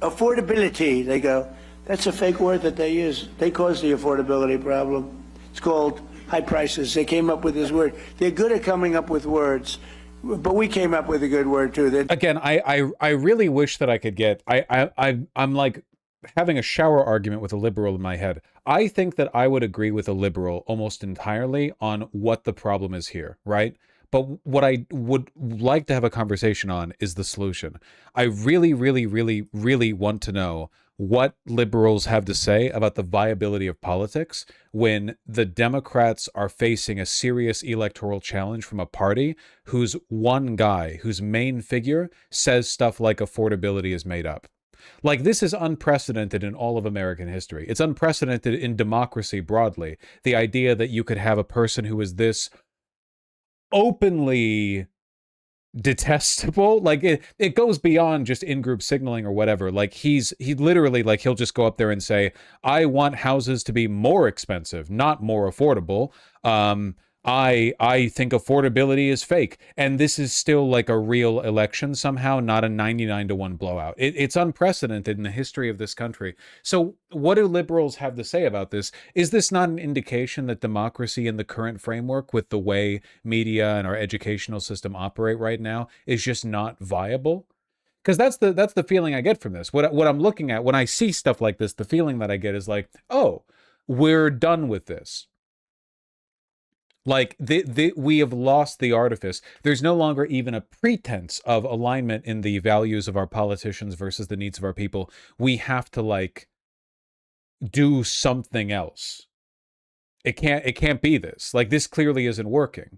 Affordability, they go. That's a fake word that they use. They caused the affordability problem. It's called high prices. They came up with this word. They're good at coming up with words, but we came up with a good word too. Again, I really wish that I could get, I'm like having a shower argument with a liberal in my head. I think that I would agree with a liberal almost entirely on what the problem is here, right? But what I would like to have a conversation on is the solution. I really, really, really, really want to know what liberals have to say about the viability of politics when the Democrats are facing a serious electoral challenge from a party whose one guy, whose main figure, says stuff like affordability is made up. Like, this is unprecedented in all of American history. It's unprecedented in democracy broadly. The idea that you could have a person who is this openly detestable, like it goes beyond just in-group signaling or whatever. Like he literally, like, he'll just go up there and say, I want houses to be more expensive, not more affordable. I think affordability is fake, and this is still like a real election somehow, not a 99-1 blowout. It's unprecedented in the history of this country. So what do liberals have to say about this? Is this not an indication that democracy in the current framework, with the way media and our educational system operate right now, is just not viable? Because that's the feeling I get from this. What I'm looking at when I see stuff like this, the feeling that I get is like, oh, we're done with this. Like, we have lost the artifice. There's no longer even a pretense of alignment in the values of our politicians versus the needs of our people. We have to, like, do something else. It can't be this. Like, this clearly isn't working.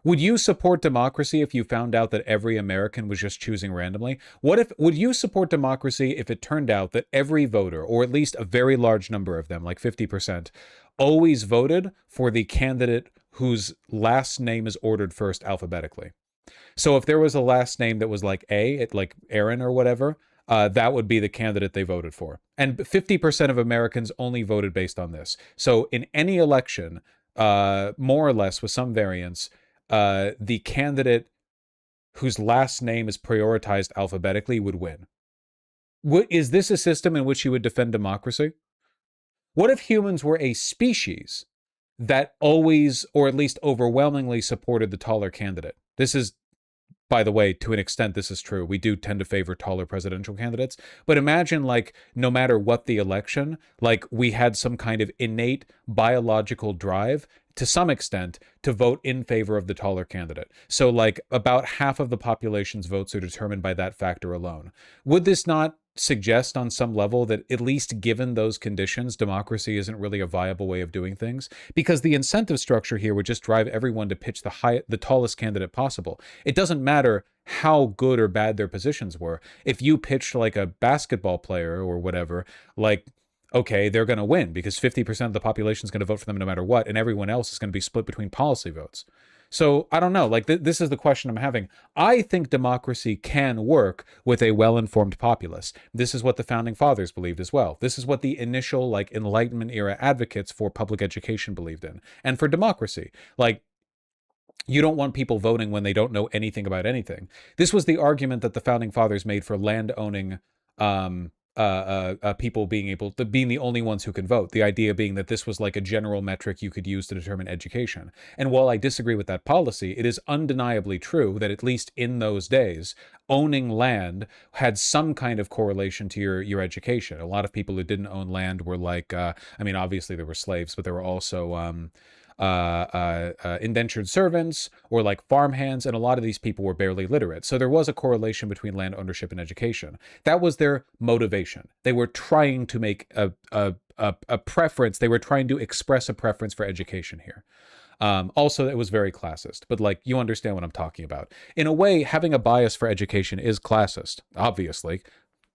Would you support democracy if you found out that every American was just choosing randomly? Would you support democracy if it turned out that every voter, or at least a very large number of them, like 50%, always voted for the candidate whose last name is ordered first alphabetically? So if there was a last name that was like like Aaron or whatever, that would be the candidate they voted for. And 50% of Americans only voted based on this. So in any election, more or less with some variance, the candidate whose last name is prioritized alphabetically would win. Is this a system in which you would defend democracy? What if humans were a species that always, or at least overwhelmingly, supported the taller candidate? This is, by the way, to an extent, this is true. We do tend to favor taller presidential candidates. But imagine, like, no matter what the election, like, we had some kind of innate biological drive, to some extent, to vote in favor of the taller candidate. So, like, about half of the population's votes are determined by that factor alone. Would this not suggest on some level that, at least given those conditions, democracy isn't really a viable way of doing things? Because the incentive structure here would just drive everyone to pitch the tallest candidate possible. It doesn't matter how good or bad their positions were. If you pitched like a basketball player or whatever, like, okay, they're going to win because 50% of the population is going to vote for them no matter what, and everyone else is going to be split between policy votes. So I don't know, like, this is the question I'm having. I think democracy can work with a well-informed populace. This is what the founding fathers believed as well. This is what the initial, like, Enlightenment era advocates for public education believed in. And for democracy, like, you don't want people voting when they don't know anything about anything. This was the argument that the founding fathers made for land owning people being the only ones who can vote. The idea being that this was like a general metric you could use to determine education. And while I disagree with that policy, it is undeniably true that, at least in those days, owning land had some kind of correlation to your education. A lot of people who didn't own land were like, I mean, obviously there were slaves, but there were also indentured servants or like farmhands, and a lot of these people were barely literate. So there was a correlation between land ownership and education. That was their motivation. They were trying to make a preference. They were trying to express a preference for education here. Also, it was very classist, but, like, you understand what I'm talking about. In a way, having a bias for education is classist, obviously.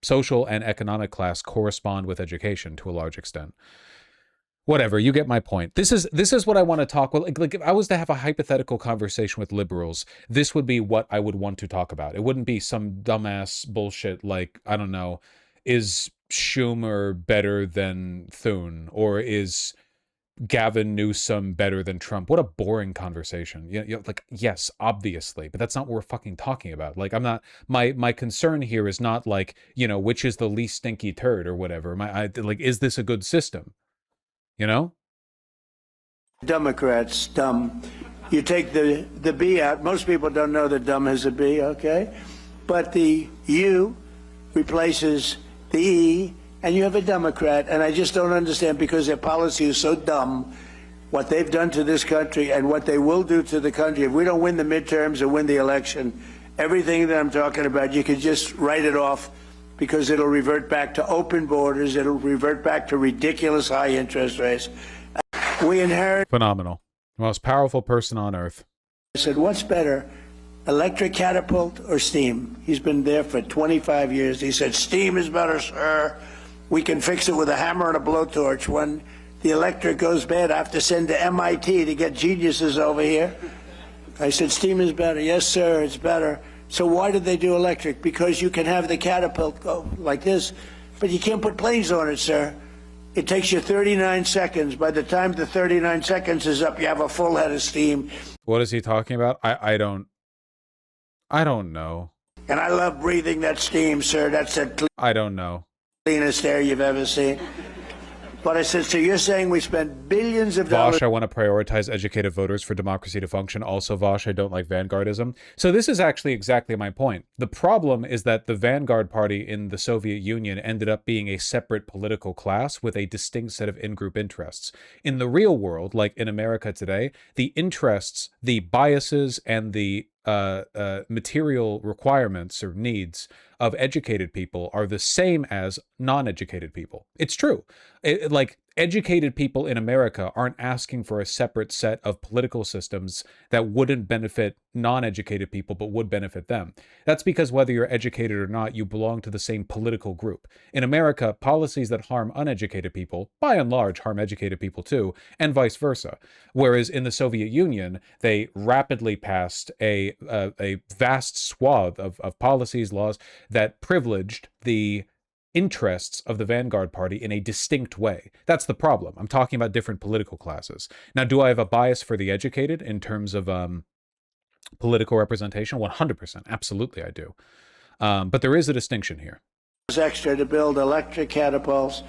Social and economic class correspond with education to a large extent. Whatever, you get my point. This is what I want to talk about. Like if I was to have a hypothetical conversation with liberals, this would be what I would want to talk about. It wouldn't be some dumbass bullshit like, I don't know, is Schumer better than Thune? Or is Gavin Newsom better than Trump? What a boring conversation. Like, yes, obviously, but that's not what we're fucking talking about. Like, I'm not, my concern here is not like, which is the least stinky turd or whatever. Like, is this a good system? Democrats, dumb. You take the B out. Most people don't know that dumb has a B, okay? But the U replaces the E, and you have a Democrat, and I just don't understand, because their policy is so dumb, what they've done to this country and what they will do to the country. If we don't win the midterms or win the election, everything that I'm talking about, you can just write it off, because it'll revert back to open borders. It'll revert back to ridiculous high interest rates. We inherit. Phenomenal. The most powerful person on earth. I said, what's better, electric catapult or steam? He's been there for 25 years. He said, steam is better, sir. We can fix it with a hammer and a blowtorch. When the electric goes bad, I have to send to MIT to get geniuses over here. I said, steam is better. Yes, sir, it's better. So why did they do electric? Because you can have the catapult go like this, but you can't put planes on it, sir. It takes you 39 seconds. By the time the 39 seconds is up, you have a full head of steam. What is he talking about? I don't know. And I love breathing that steam, sir. That's the I don't know. cleanest air you've ever seen. But I said, so you're saying we spend billions of dollars. Vosh, I want to prioritize educated voters for democracy to function. Also, Vosh, I don't like vanguardism. So this is actually exactly my point. The problem is that the vanguard party in the Soviet Union ended up being a separate political class with a distinct set of in-group interests. In the real world, like in America today, the interests, the biases, and the material requirements or needs of educated people are the same as non-educated people. It's true. Like, educated people in America aren't asking for a separate set of political systems that wouldn't benefit non-educated people but would benefit them. That's because whether you're educated or not, you belong to the same political group. In America, policies that harm uneducated people, by and large, harm educated people too, and vice versa. Whereas in the Soviet Union, they rapidly passed a vast swath of policies, laws that privileged the interests of the vanguard party in a distinct way. That's the problem. I'm talking about different political classes. Now, do I have a bias for the educated in terms of political representation? 100%. Absolutely, I do. But there is a distinction here. Extra to build electric catapults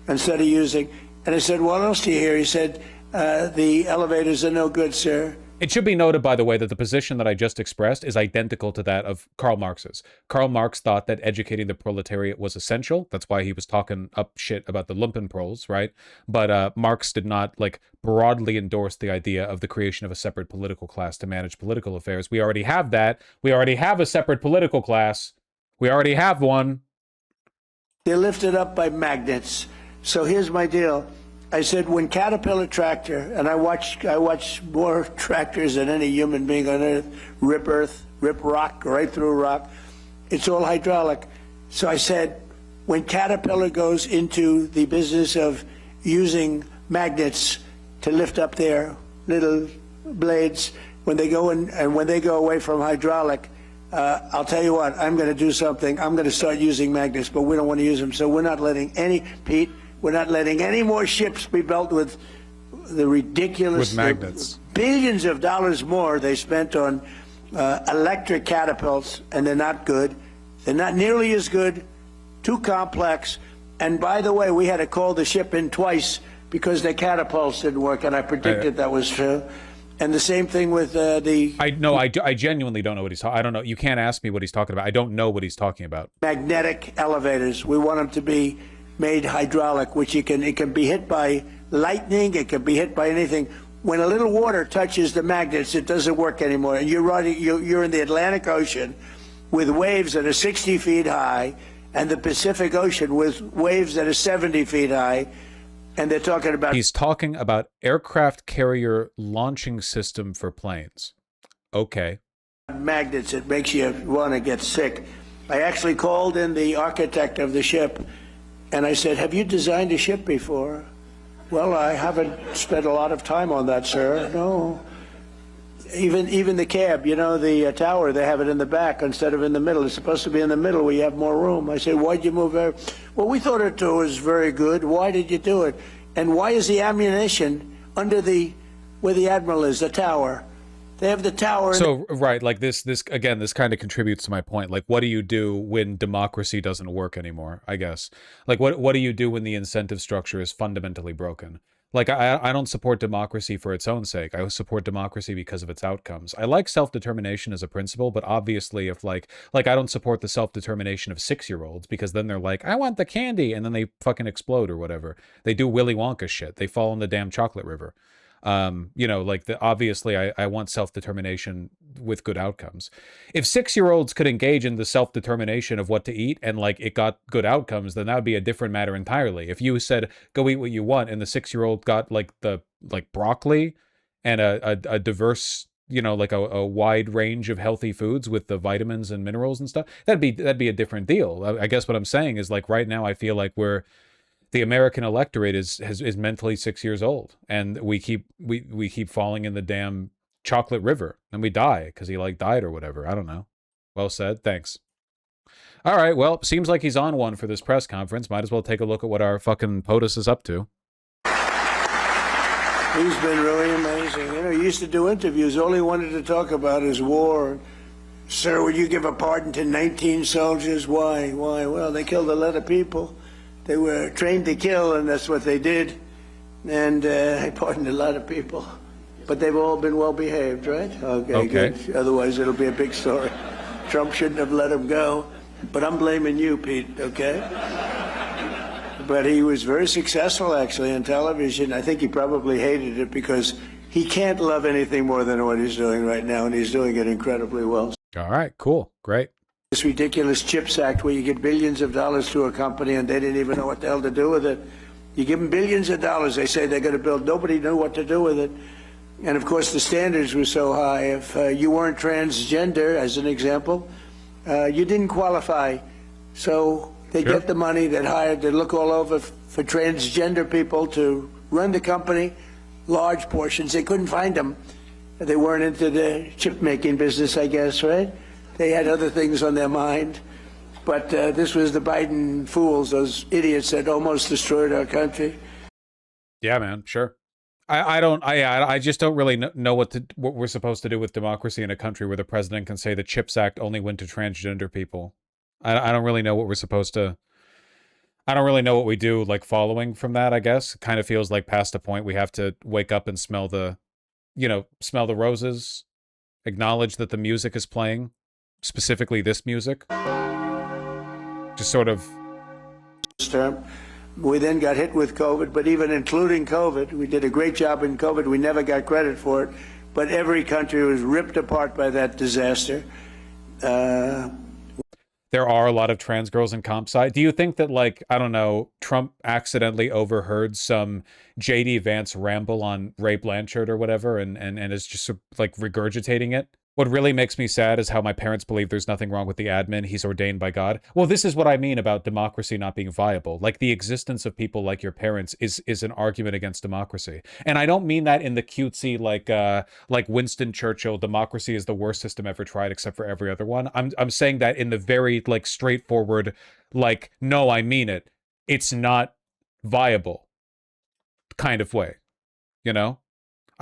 instead of using. And I said, what else do you hear? He said, the elevators are no good, sir. It should be noted, by the way, that the position that I just expressed is identical to that of Karl Marx's. Karl Marx thought that educating the proletariat was essential. That's why he was talking up shit about the lumpenproles, right? But Marx did not, broadly endorse the idea of the creation of a separate political class to manage political affairs. We already have that. We already have a separate political class. We already have one. They're lifted up by magnets. So here's my deal. I said, when Caterpillar tractor, and I watch more tractors than any human being on earth, rip rock, right through rock. It's all hydraulic. So I said, when Caterpillar goes into the business of using magnets to lift up their little blades, when they go in and when they go away from hydraulic, I'll tell you what, I'm going to do something. I'm going to start using magnets, but we don't want to use them. So we're not letting any, Pete, we're not letting any more ships be built with the ridiculous... With magnets. Billions of dollars more they spent on electric catapults, and they're not good. They're not nearly as good, too complex. And by the way, we had to call the ship in twice because their catapults didn't work, and I predicted that was true. And the same thing with the... I genuinely don't know what he's talking... I don't know. You can't ask me what he's talking about. I don't know what he's talking about. Magnetic elevators. We want them to be made hydraulic, which it can be hit by lightning, it can be hit by anything. When a little water touches the magnets, it doesn't work anymore. And you're in the Atlantic Ocean with waves that are 60 feet high, and the Pacific Ocean with waves that are 70 feet high, and they're talking about... He's talking about aircraft carrier launching system for planes. Okay. Magnets, it makes you want to get sick. I actually called in the architect of the ship, and I said, have you designed a ship before? Well, I haven't spent a lot of time on that, sir. No. Even the cab, the tower, they have it in the back instead of in the middle. It's supposed to be in the middle where you have more room. I said, why'd you move there? Well, we thought it was very good. Why did you do it? And why is the ammunition under where the admiral is, the tower. They have the tower. So, right, like this again, this kind of contributes to my point. Like, what do you do when democracy doesn't work anymore, I guess? Like, what do you do when the incentive structure is fundamentally broken? Like, I don't support democracy for its own sake. I support democracy because of its outcomes. I like self-determination as a principle, but obviously if like I don't support the self-determination of 6-year-olds because then they're like, I want the candy, and then they fucking explode or whatever. They do Willy Wonka shit. They fall in the damn chocolate river. You know, like obviously I want self-determination with good outcomes. If 6-year-olds could engage in the self-determination of what to eat and like it got good outcomes, then that would be a different matter entirely. If you said go eat what you want and the 6-year-old got like broccoli and a diverse, you know, like a wide range of healthy foods with the vitamins and minerals and stuff, that'd be a different deal. I guess what I'm saying is like right now I feel like the American electorate is mentally 6 years old, and we keep falling in the damn chocolate river, and we die because he like died or whatever. I don't know. Well said. Thanks. All right. Well, seems like he's on one for this press conference. Might as well take a look at what our fucking POTUS is up to. He's been really amazing. You know, he used to do interviews. All he wanted to talk about is war. Sir, would you give a pardon to 19 soldiers? Why? Well, they killed a lot of people. They were trained to kill, and that's what they did. And I pardoned a lot of people. But they've all been well behaved, right? Okay. Good. Otherwise, it'll be a big story. Trump shouldn't have let him go. But I'm blaming you, Pete, okay? But he was very successful, actually, on television. I think he probably hated it because he can't love anything more than what he's doing right now, and he's doing it incredibly well. All right, cool, great. This ridiculous CHIPS Act where you get billions of dollars to a company and they didn't even know what the hell to do with it. You give them billions of dollars, they say they're going to build. Nobody knew what to do with it. And of course the standards were so high. If you weren't transgender, as an example, you didn't qualify. So they get the money, they look all over for transgender people to run the company, large portions. They couldn't find them. They weren't into the chip making business, I guess, right? They had other things on their mind. But this was the Biden fools, those idiots that almost destroyed our country. Yeah, man, sure. I just don't really know what we're supposed to do with democracy in a country where the president can say the CHIPS Act only went to transgender people. I don't really know what we're supposed to. I don't really know what we do, like, following from that, I guess. It kind of feels like past a point we have to wake up and smell the roses, acknowledge that the music is playing. Specifically this music, just sort of. We then got hit with COVID, but even including COVID, we did a great job in COVID. We never got credit for it, but every country was ripped apart by that disaster. There are a lot of trans girls in comp sci. Do you think that, like, I don't know, Trump accidentally overheard some J.D. Vance ramble on Ray Blanchard or whatever and is just, like, regurgitating it? What really makes me sad is how my parents believe there's nothing wrong with the admin. He's ordained by God. Well, this is what I mean about democracy not being viable. Like, the existence of people like your parents is an argument against democracy. And I don't mean that in the cutesy, like Winston Churchill, democracy is the worst system ever tried except for every other one. I'm saying that in the very, like, straightforward, like, no, I mean it. It's not viable kind of way, you know?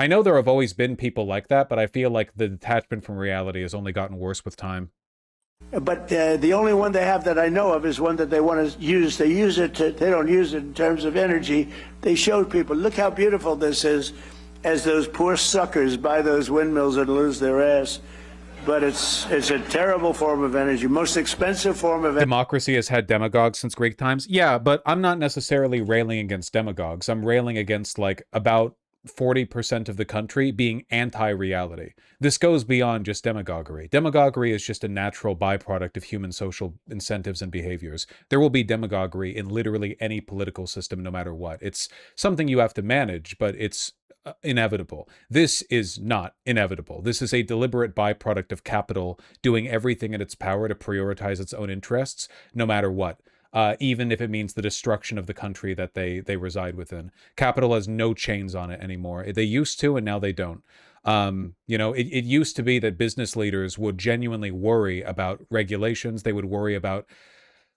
I know there have always been people like that, but I feel like the detachment from reality has only gotten worse with time. But the only one they have that I know of is one that they want to use. They use it they don't use it in terms of energy. They showed people, look how beautiful this is, as those poor suckers buy those windmills and lose their ass. But it's a terrible form of energy, most expensive form of energy. Democracy has had demagogues since Greek times. Yeah, but I'm not necessarily railing against demagogues. I'm railing against, like, about 40% of the country being anti-reality. This goes beyond just demagoguery. Demagoguery is just a natural byproduct of human social incentives and behaviors. There will be demagoguery in literally any political system, no matter what. It's something you have to manage, but it's inevitable. This is not inevitable. This is a deliberate byproduct of capital doing everything in its power to prioritize its own interests, no matter what. Even if it means the destruction of the country that they reside within. Capital has no chains on it anymore. They used to, and now they don't. It used to be that business leaders would genuinely worry about regulations. They would worry about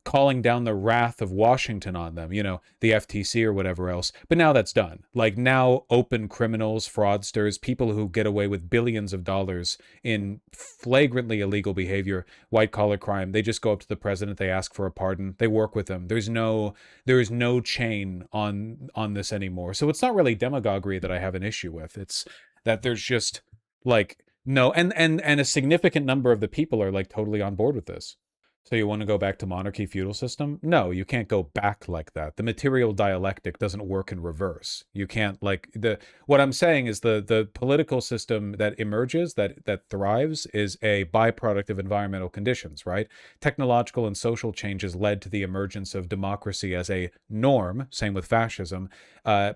calling down the wrath of Washington on them, the FTC or whatever else. But now that's done. Like, now open criminals, fraudsters, people who get away with billions of dollars in flagrantly illegal behavior, white collar crime, they just go up to the president, they ask for a pardon, they work with him. There is no chain on this anymore. So it's not really demagoguery that I have an issue with. It's that there's just like no, and a significant number of the people are like totally on board with this. So you want to go back to monarchy feudal system? No, you can't go back like that. The material dialectic doesn't work in reverse. You can't what I'm saying is the political system that emerges, that thrives, is a byproduct of environmental conditions, right? Technological and social changes led to the emergence of democracy as a norm, same with fascism,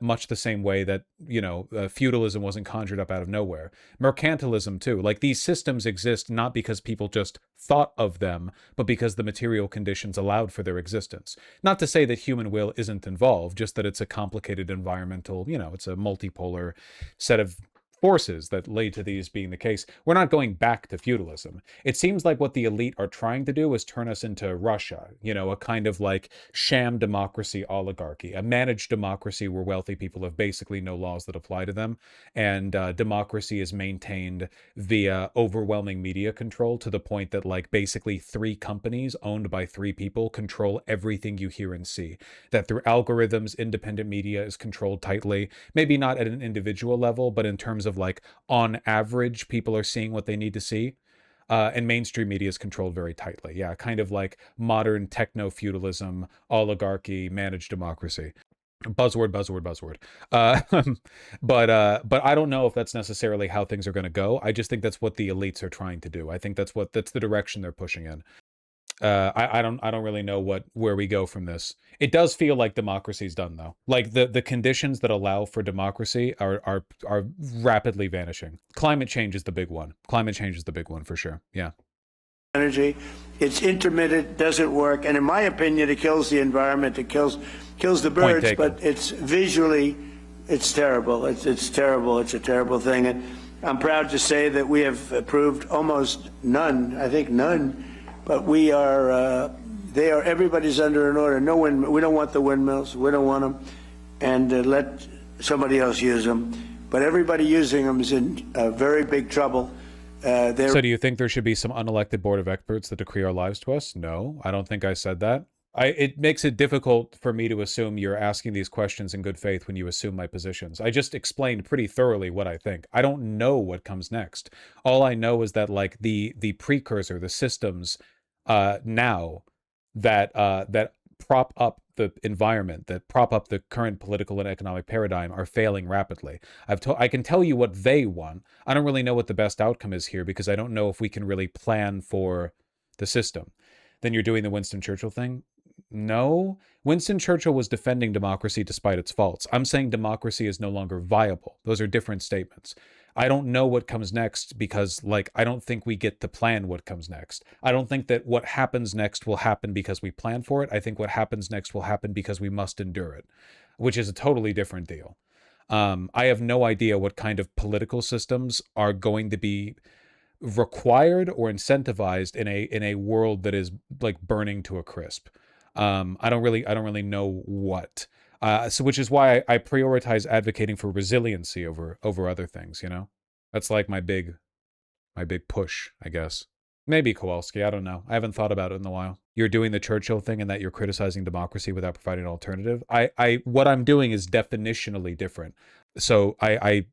much the same way that, feudalism wasn't conjured up out of nowhere. Mercantilism too. Like, these systems exist not because people just thought of them, but because the material conditions allowed for their existence. Not to say that human will isn't involved, just that it's a complicated environmental, it's a multipolar set of forces that lead to these being the case. We're not going back to feudalism. It seems like what the elite are trying to do is turn us into Russia, a kind of like sham democracy oligarchy, a managed democracy where wealthy people have basically no laws that apply to them, and democracy is maintained via overwhelming media control, to the point that like basically 3 companies owned by 3 people control everything you hear and see. That through algorithms, independent media is controlled tightly, maybe not at an individual level, but in terms of like on average, people are seeing what they need to see. And mainstream media is controlled very tightly. Yeah, kind of like modern techno-feudalism, oligarchy, managed democracy. Buzzword, buzzword, buzzword. But I don't know if that's necessarily how things are going to go. I just think that's what the elites are trying to do. I think that's the direction they're pushing in. I don't really know where we go from this. It does feel like democracy's done, though. Like, the conditions that allow for democracy are rapidly vanishing. Climate change is the big one. Climate change is the big one for sure. Yeah. Energy, it's intermittent, doesn't work, and in my opinion, it kills the environment. It kills the birds, but it's visually, it's terrible. It's terrible. It's a terrible thing, and I'm proud to say that we have approved almost none. I think none. But we are, everybody's under an order. No wind, we don't want the windmills. We don't want them. And let somebody else use them. But everybody using them is in very big trouble. So do you think there should be some unelected board of experts that decree our lives to us? No, I don't think I said that. It makes it difficult for me to assume you're asking these questions in good faith when you assume my positions. I just explained pretty thoroughly what I think. I don't know what comes next. All I know is that like the precursor, the systems now that prop up the environment, that prop up the current political and economic paradigm, are failing rapidly. I can tell you what they want. I don't really know what the best outcome is here, because I don't know if we can really plan for the system. Then you're doing the Winston Churchill thing? No. Winston Churchill was defending democracy despite its faults. I'm saying democracy is no longer viable. Those are different statements. I don't know what comes next, because like I don't think we get to plan what comes next. I don't think that what happens next will happen because we plan for it. I think what happens next will happen because we must endure it, which is a totally different deal. I have no idea what kind of political systems are going to be required or incentivized in a world that is like burning to a crisp. I don't really know what. So which is why I prioritize advocating for resiliency over other things, That's like my big push, I guess. Maybe Kowalski, I don't know. I haven't thought about it in a while. You're doing the Churchill thing in that you're criticizing democracy without providing an alternative. What I'm doing is definitionally different. So I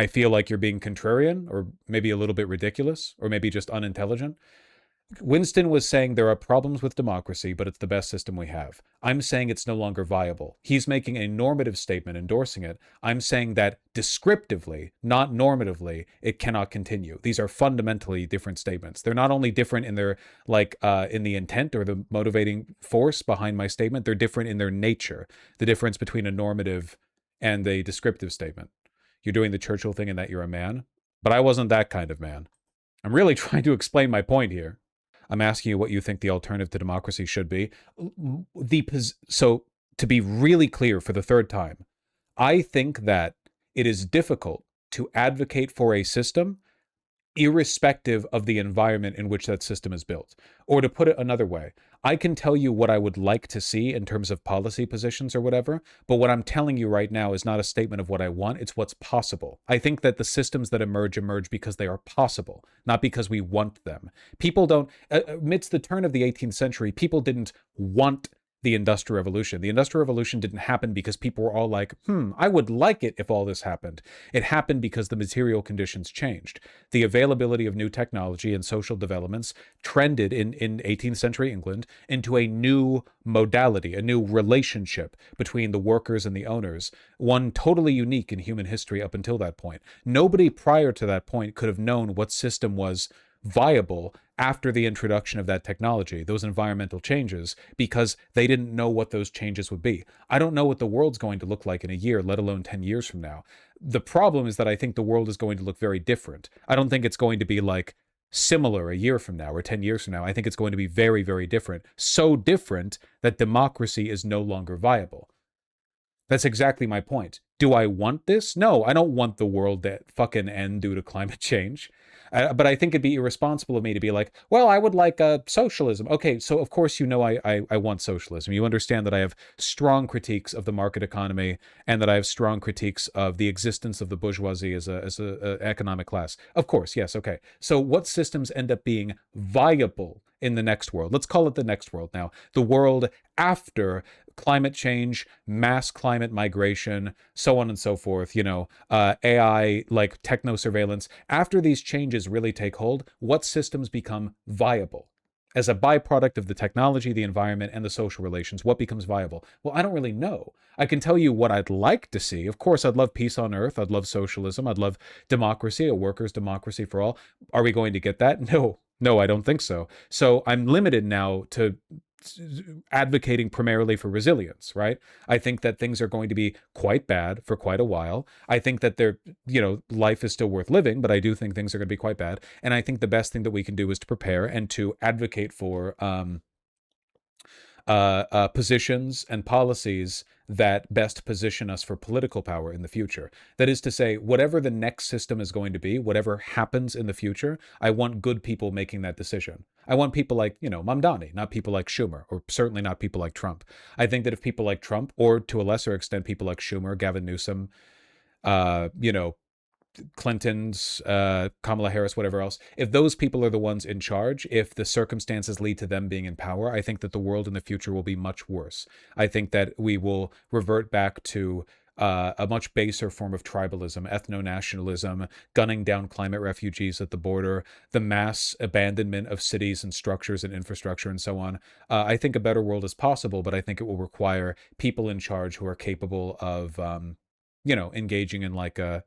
feel like you're being contrarian, or maybe a little bit ridiculous, or maybe just unintelligent. Winston was saying there are problems with democracy, but it's the best system we have. I'm saying it's no longer viable. He's making a normative statement endorsing it. I'm saying that descriptively, not normatively, it cannot continue. These are fundamentally different statements. They're not only different in their in the intent or the motivating force behind my statement, they're different in their nature. The difference between a normative and a descriptive statement. You're doing the Churchill thing in that you're a man, but I wasn't that kind of man. I'm really trying to explain my point here. I'm asking you what you think the alternative to democracy should be. So to be really clear for the third time, I think that it is difficult to advocate for a system irrespective of the environment in which that system is built. Or to put it another way, I can tell you what I would like to see in terms of policy positions or whatever, but what I'm telling you right now is not a statement of what I want, it's what's possible. I think that the systems that emerge because they are possible, not because we want them. People don't, amidst the turn of the 18th century, people didn't want the Industrial Revolution. The Industrial Revolution didn't happen because people were all like, I would like it if all this happened. It happened because the material conditions changed. The availability of new technology and social developments trended in 18th century England into a new modality, a new relationship between the workers and the owners, one totally unique in human history up until that point. Nobody prior to that point could have known what system was viable after the introduction of that technology, those environmental changes, because they didn't know what those changes would be. I don't know what the world's going to look like in a year, let alone 10 years from now. The problem is that I think the world is going to look very different. I don't think it's going to be like similar a year from now or 10 years from now. I think it's going to be very, very different. So different that democracy is no longer viable. That's exactly my point. Do I want this? No, I don't want the world to fucking end due to climate change. But I think it'd be irresponsible of me to be like, well, I would like socialism. Okay, so of course you know I want socialism. You understand that I have strong critiques of the market economy and that I have strong critiques of the existence of the bourgeoisie as a economic class. Of course, yes, okay. So what systems end up being viable in the next world? Let's call it the next world now. The world after climate change, mass climate migration, so on and so forth, AI, like techno surveillance. After these changes really take hold, what systems become viable? As a byproduct of the technology, the environment, and the social relations, what becomes viable? Well, I don't really know. I can tell you what I'd like to see. Of course, I'd love peace on earth. I'd love socialism. I'd love democracy, a workers' democracy for all. Are we going to get that? No, I don't think so. So I'm limited now to advocating primarily for resilience, right? I think that things are going to be quite bad for quite a while. I think that life is still worth living, but I do think things are going to be quite bad. And I think the best thing that we can do is to prepare and to advocate for positions and policies that best position us for political power in the future. That is to say, whatever the next system is going to be, whatever happens in the future, I want good people making that decision. I want people like, Mamdani, not people like Schumer, or certainly not people like Trump. I think that if people like Trump, or to a lesser extent, people like Schumer, Gavin Newsom, Clinton's, Kamala Harris, whatever else, if those people are the ones in charge, if the circumstances lead to them being in power, I think that the world in the future will be much worse. I think that we will revert back to a much baser form of tribalism, ethno-nationalism, gunning down climate refugees at the border, the mass abandonment of cities and structures and infrastructure and so on. I think a better world is possible, but I think it will require people in charge who are capable of, engaging in like a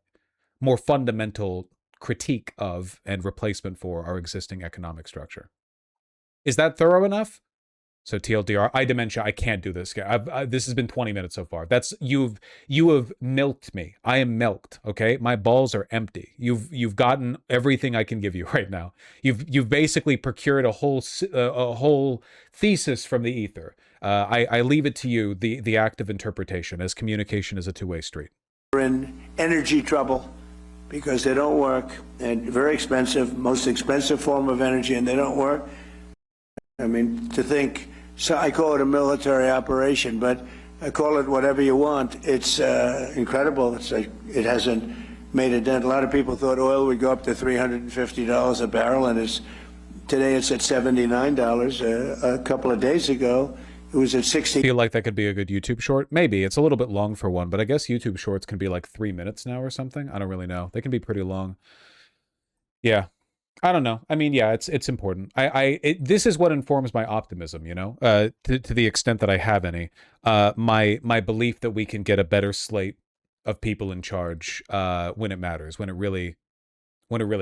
more fundamental critique of and replacement for our existing economic structure. Is that thorough enough? So TLDR, I can't do this. This has been 20 minutes so far. You have milked me. I am milked. Okay, my balls are empty. You've gotten everything I can give you right now. You've basically procured a whole thesis from the ether. I leave it to you, the act of interpretation, as communication is a two-way street. We're in energy trouble because they don't work, and very expensive, most expensive form of energy, and they don't work. I mean, to think, so I call it a military operation, but I call it whatever you want. It's incredible. It's like it hasn't made a dent. A lot of people thought oil would go up to $350 a barrel, and today it's at $79. A couple of days ago, it was at 60. I feel like that could be a good YouTube short. Maybe. It's a little bit long for one, but I guess YouTube shorts can be like 3 minutes now or something. I don't really know. They can be pretty long. Yeah. I don't know. I mean, yeah, it's important. This is what informs my optimism, to the extent that I have any. My belief that we can get a better slate of people in charge when it matters, when it really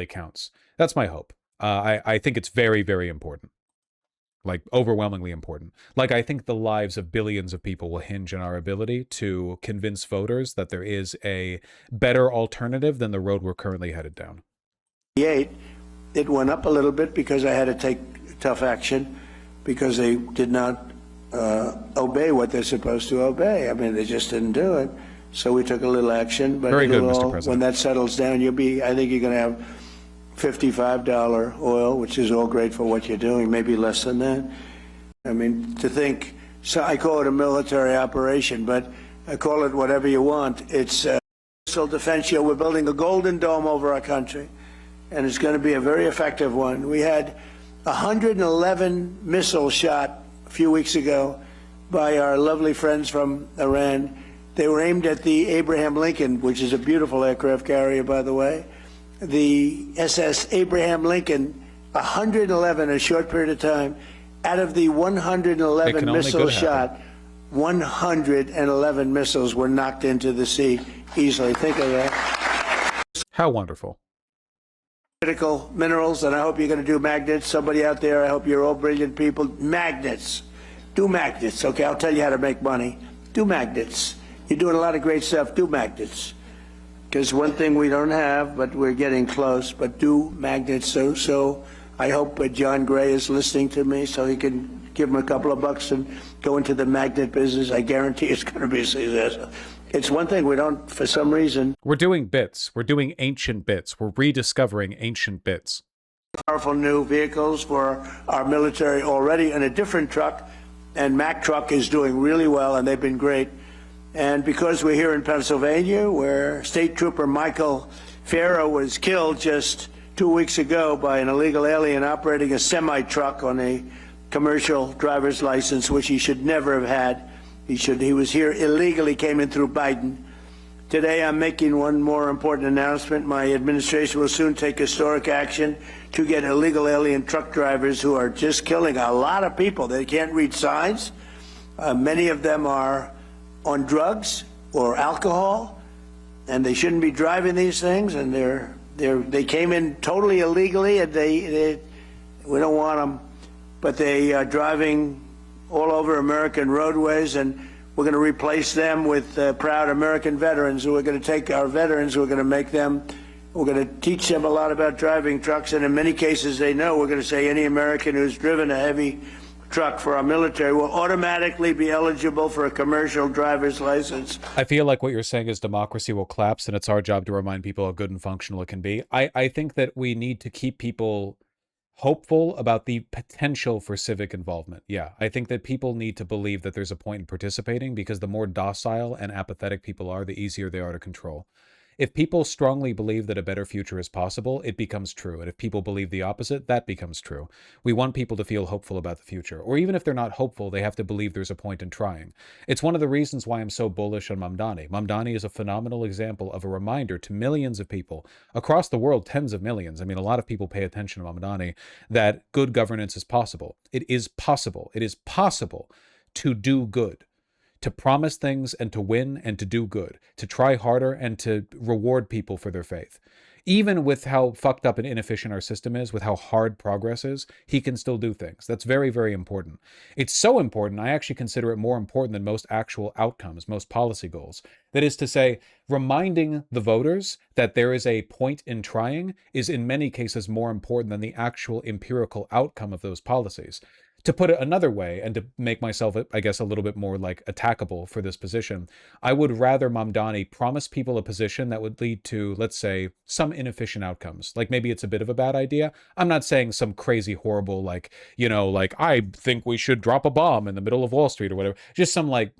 counts. That's my hope. I think it's very, very important. Like overwhelmingly important. Like I think the lives of billions of people will hinge on our ability to convince voters that there is a better alternative than the road we're currently headed down. It went up a little bit because I had to take tough action because they did not obey what they're supposed to obey. I mean, they just didn't do it. So we took a little action. But very good, Mr. President. When that settles down, I think you're going to have $55 oil, which is all great for what you're doing, maybe less than that. I mean, to think, so I call it a military operation, but I call it whatever you want. It's missile defense shield. We're building a golden dome over our country, and it's going to be a very effective one. We had 111 missiles shot a few weeks ago by our lovely friends from Iran. They were aimed at the Abraham Lincoln, which is a beautiful aircraft carrier, by the way. The SS Abraham Lincoln, 111 in a short period of time. Out of the 111 missiles shot, 111 missiles were knocked into the sea easily. Think of that. How wonderful. Critical minerals, and I hope you're going to do magnets. Somebody out there, I hope you're all brilliant people. Magnets. Do magnets, okay? I'll tell you how to make money. Do magnets. You're doing a lot of great stuff. Do magnets. Because one thing we don't have, but we're getting close, but do magnets. So I hope John Gray is listening to me so he can give him a couple of bucks and go into the magnet business. I guarantee it's going to be a success. It's one thing we don't, for some reason. We're doing bits. We're doing ancient bits. We're rediscovering ancient bits. Powerful new vehicles for our military already in a different truck, and Mack truck is doing really well, and they've been great. And because we're here in Pennsylvania, where State Trooper Michael Farrow was killed just 2 weeks ago by an illegal alien operating a semi-truck on a commercial driver's license, which he should never have had. He was here illegally, came in through Biden. Today I'm making one more important announcement. My administration will soon take historic action to get illegal alien truck drivers who are just killing a lot of people. They can't read signs. Many of them are on drugs or alcohol, and they shouldn't be driving these things, and they came in totally illegally, and we don't want them, but they are driving all over American roadways, and we're going to replace them with proud American veterans who are going to take our veterans, who are going to make them, we're going to teach them a lot about driving trucks, and in many cases they know. We're going to say any American who's driven a heavy truck for our military will automatically be eligible for a commercial driver's license. I feel like what you're saying is democracy will collapse, and it's our job to remind people how good and functional it can be. I think that we need to keep people hopeful about the potential for civic involvement. Yeah, I think that people need to believe that there's a point in participating, because the more docile and apathetic people are, the easier they are to control. If people strongly believe that a better future is possible, it becomes true. And if people believe the opposite, that becomes true. We want people to feel hopeful about the future. Or even if they're not hopeful, they have to believe there's a point in trying. It's one of the reasons why I'm so bullish on Mamdani. Mamdani is a phenomenal example of a reminder to millions of people across the world, tens of millions. I mean, a lot of people pay attention to Mamdani, that good governance is possible. It is possible. It is possible to do good, to promise things and to win and to do good, to try harder and to reward people for their faith. Even with how fucked up and inefficient our system is, with how hard progress is, he can still do things. That's very, very important. It's so important, I actually consider it more important than most actual outcomes, most policy goals. That is to say, reminding the voters that there is a point in trying is in many cases more important than the actual empirical outcome of those policies. To put it another way, and to make myself, I guess, a little bit more like attackable for this position, I would rather Mamdani promise people a position that would lead to, let's say, some inefficient outcomes. Like maybe it's a bit of a bad idea. I'm not saying some crazy, horrible, like, like I think we should drop a bomb in the middle of Wall Street or whatever. Just some like,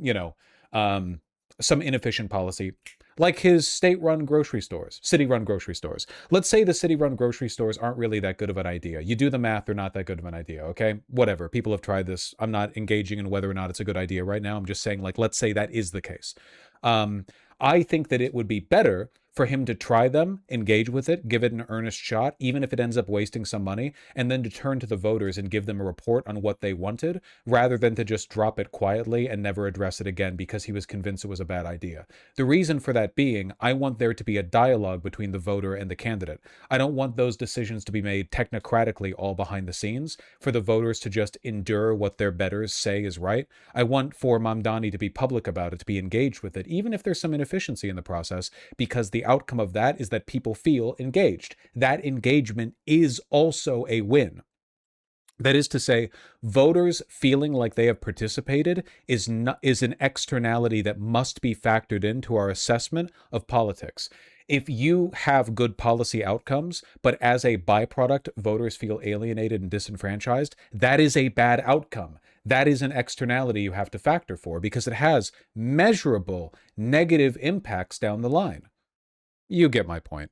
some inefficient policy. Like his state-run grocery stores, city-run grocery stores. Let's say the city-run grocery stores aren't really that good of an idea. You do the math, they're not that good of an idea, okay? Whatever, people have tried this. I'm not engaging in whether or not it's a good idea right now. I'm just saying, like, let's say that is the case. I think that it would be better for him to try them, engage with it, give it an earnest shot, even if it ends up wasting some money, and then to turn to the voters and give them a report on what they wanted, rather than to just drop it quietly and never address it again because he was convinced it was a bad idea. The reason for that being, I want there to be a dialogue between the voter and the candidate. I don't want those decisions to be made technocratically all behind the scenes, for the voters to just endure what their betters say is right. I want for Mamdani to be public about it, to be engaged with it, even if there's some inefficiency in the process, because the outcome of that is that people feel engaged. That engagement is also a win. That is to say, voters feeling like they have participated is an externality that must be factored into our assessment of politics. If you have good policy outcomes, but as a byproduct, voters feel alienated and disenfranchised, that is a bad outcome. That is an externality you have to factor for because it has measurable negative impacts down the line. You get my point.